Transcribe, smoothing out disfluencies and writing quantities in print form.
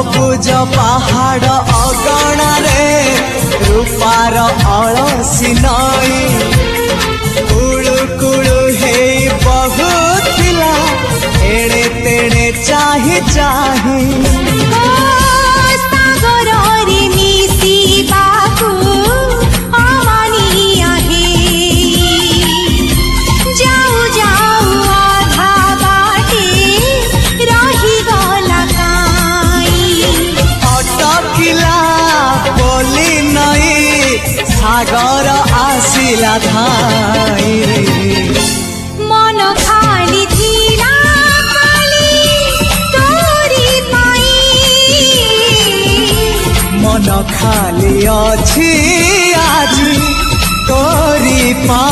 सबुज पहाड़ अगणारे रूपार अलसी नई कुळु कुळु हे बहुथिला एड़े तेड़े चाही चाही सागर आसिला धाई मन खाली थिला खाली तोरी पाई मन खाली अछि आज तोरी पाई।